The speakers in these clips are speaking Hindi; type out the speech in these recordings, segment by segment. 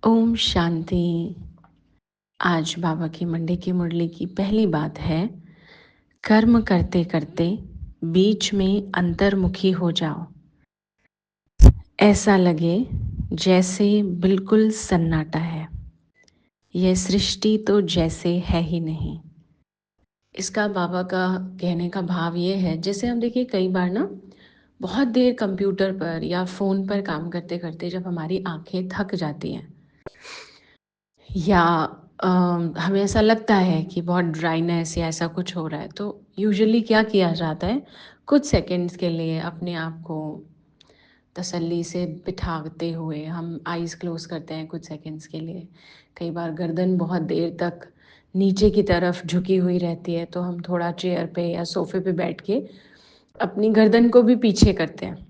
ओम शांति। आज बाबा की मंडे की मुरली की पहली बात है, कर्म करते करते बीच में अंतर्मुखी हो जाओ। ऐसा लगे जैसे बिल्कुल सन्नाटा है, यह सृष्टि तो जैसे है ही नहीं। इसका बाबा का कहने का भाव ये है, जैसे हम देखिए कई बार ना बहुत देर कंप्यूटर पर या फ़ोन पर काम करते करते जब हमारी आंखें थक जाती हैं या हमें ऐसा लगता है कि बहुत ड्राइनेस या ऐसा कुछ हो रहा है, तो यूजुअली क्या किया जाता है, कुछ सेकंड्स के लिए अपने आप को तसल्ली से बिठाते हुए हम आईज़ क्लोज करते हैं कुछ सेकंड्स के लिए। कई बार गर्दन बहुत देर तक नीचे की तरफ झुकी हुई रहती है, तो हम थोड़ा चेयर पे या सोफे पे बैठ के अपनी गर्दन को भी पीछे करते हैं,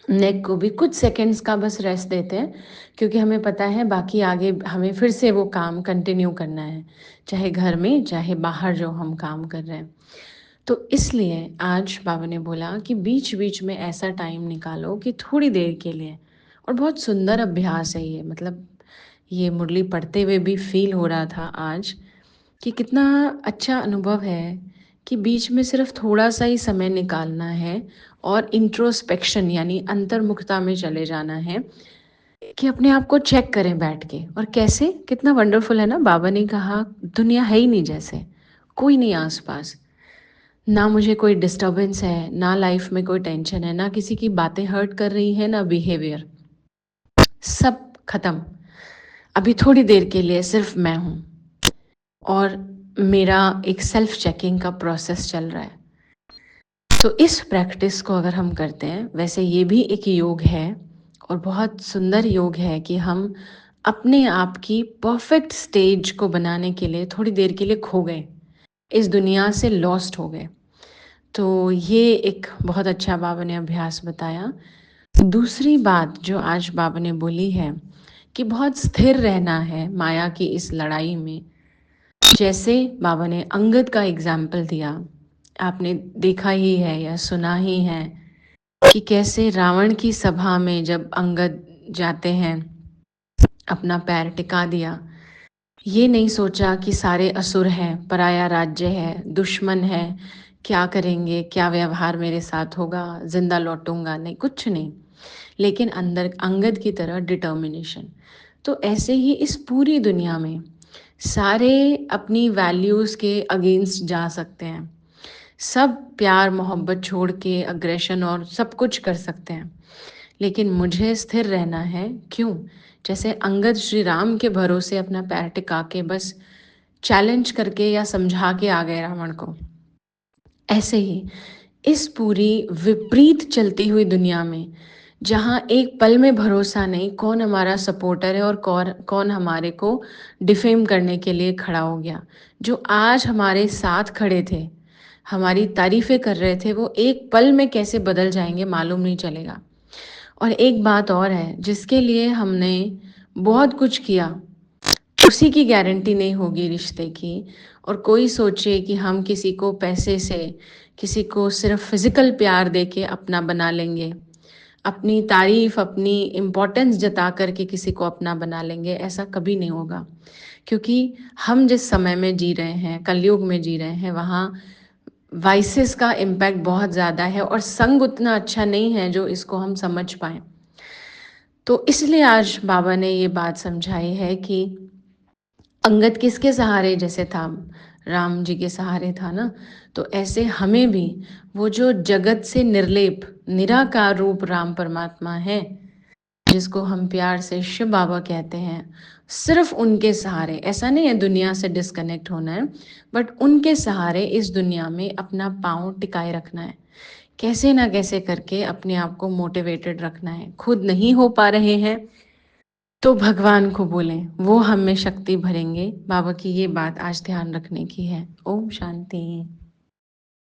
नेक को भी कुछ सेकंड्स का बस रेस्ट देते हैं, क्योंकि हमें पता है बाकी आगे हमें फिर से वो काम कंटिन्यू करना है, चाहे घर में चाहे बाहर जो हम काम कर रहे हैं। तो इसलिए आज बाबा ने बोला कि बीच बीच में ऐसा टाइम निकालो कि थोड़ी देर के लिए, और बहुत सुंदर अभ्यास है ये, मतलब ये मुरली पढ़ते हुए भी फील हो रहा था आज कि कितना अच्छा अनुभव है कि बीच में सिर्फ थोड़ा सा ही समय निकालना है और इंट्रोस्पेक्शन यानी अंतर्मुखता में चले जाना है, कि अपने आप को चेक करें बैठ के। और कैसे, कितना वंडरफुल है ना, बाबा ने कहा दुनिया है ही नहीं जैसे, कोई नहीं आसपास, ना मुझे कोई डिस्टरबेंस है, ना लाइफ में कोई टेंशन है, ना किसी की बातें हर्ट कर रही हैं, ना बिहेवियर, सब खत्म। अभी थोड़ी देर के लिए सिर्फ मैं हूँ और मेरा एक सेल्फ चेकिंग का प्रोसेस चल रहा है। तो इस प्रैक्टिस को अगर हम करते हैं, वैसे ये भी एक योग है और बहुत सुंदर योग है कि हम अपने आप की परफेक्ट स्टेज को बनाने के लिए थोड़ी देर के लिए खो गए, इस दुनिया से लॉस्ट हो गए। तो ये एक बहुत अच्छा बाबा ने अभ्यास बताया। दूसरी बात जो आज बाबा ने बोली है कि बहुत स्थिर रहना है माया की इस लड़ाई में। जैसे बाबा ने अंगद का एग्जाम्पल दिया, आपने देखा ही है या सुना ही है कि कैसे रावण की सभा में जब अंगद जाते हैं, अपना पैर टिका दिया, ये नहीं सोचा कि सारे असुर हैं, पराया राज्य है, दुश्मन है, क्या करेंगे, क्या व्यवहार मेरे साथ होगा, जिंदा लौटूंगा नहीं, कुछ नहीं, लेकिन अंदर अंगद की तरह डिटर्मिनेशन। तो ऐसे ही इस पूरी दुनिया में सारे अपनी वैल्यूज़ के अगेंस्ट जा सकते हैं, सब प्यार मोहब्बत छोड़ के अग्रेशन और सब कुछ कर सकते हैं, लेकिन मुझे स्थिर रहना है। क्यों? जैसे अंगद श्री राम के भरोसे अपना पैर टिका के बस चैलेंज करके या समझा के आ गए रावण को, ऐसे ही इस पूरी विपरीत चलती हुई दुनिया में, जहाँ एक पल में भरोसा नहीं कौन हमारा सपोर्टर है और कौन कौन हमारे को डिफेम करने के लिए खड़ा हो गया, जो आज हमारे साथ खड़े थे, हमारी तारीफें कर रहे थे, वो एक पल में कैसे बदल जाएंगे मालूम नहीं चलेगा। और एक बात और है, जिसके लिए हमने बहुत कुछ किया, उसी की गारंटी नहीं होगी रिश्ते की। और कोई सोचे कि हम किसी को पैसे से, किसी को सिर्फ फिजिकल प्यार देके अपना बना लेंगे, अपनी तारीफ अपनी इम्पोर्टेंस जता करके किसी को अपना बना लेंगे, ऐसा कभी नहीं होगा। क्योंकि हम जिस समय में जी रहे हैं, कलयुग में जी रहे हैं, वहाँ वाइसेस का इम्पैक्ट बहुत ज़्यादा है और संग उतना अच्छा नहीं है जो इसको हम समझ पाएँ। तो इसलिए आज बाबा ने ये बात समझाई है कि अंगद किसके सहारे जैसे था, राम जी के सहारे था ना, तो ऐसे हमें भी वो जो जगत से निर्लेप निराकार रूप राम परमात्मा है, जिसको हम प्यार से शिव बाबा कहते हैं, सिर्फ उनके सहारे, ऐसा नहीं है दुनिया से डिस्कनेक्ट होना है, बट उनके सहारे इस दुनिया में अपना पाँव टिकाए रखना है, कैसे ना कैसे करके अपने आप को मोटिवेटेड रखना है। खुद नहीं हो पा रहे हैं तो भगवान को बोलें, वो हमें शक्ति भरेंगे। बाबा की ये बात आज ध्यान रखने की है। ओम शांति।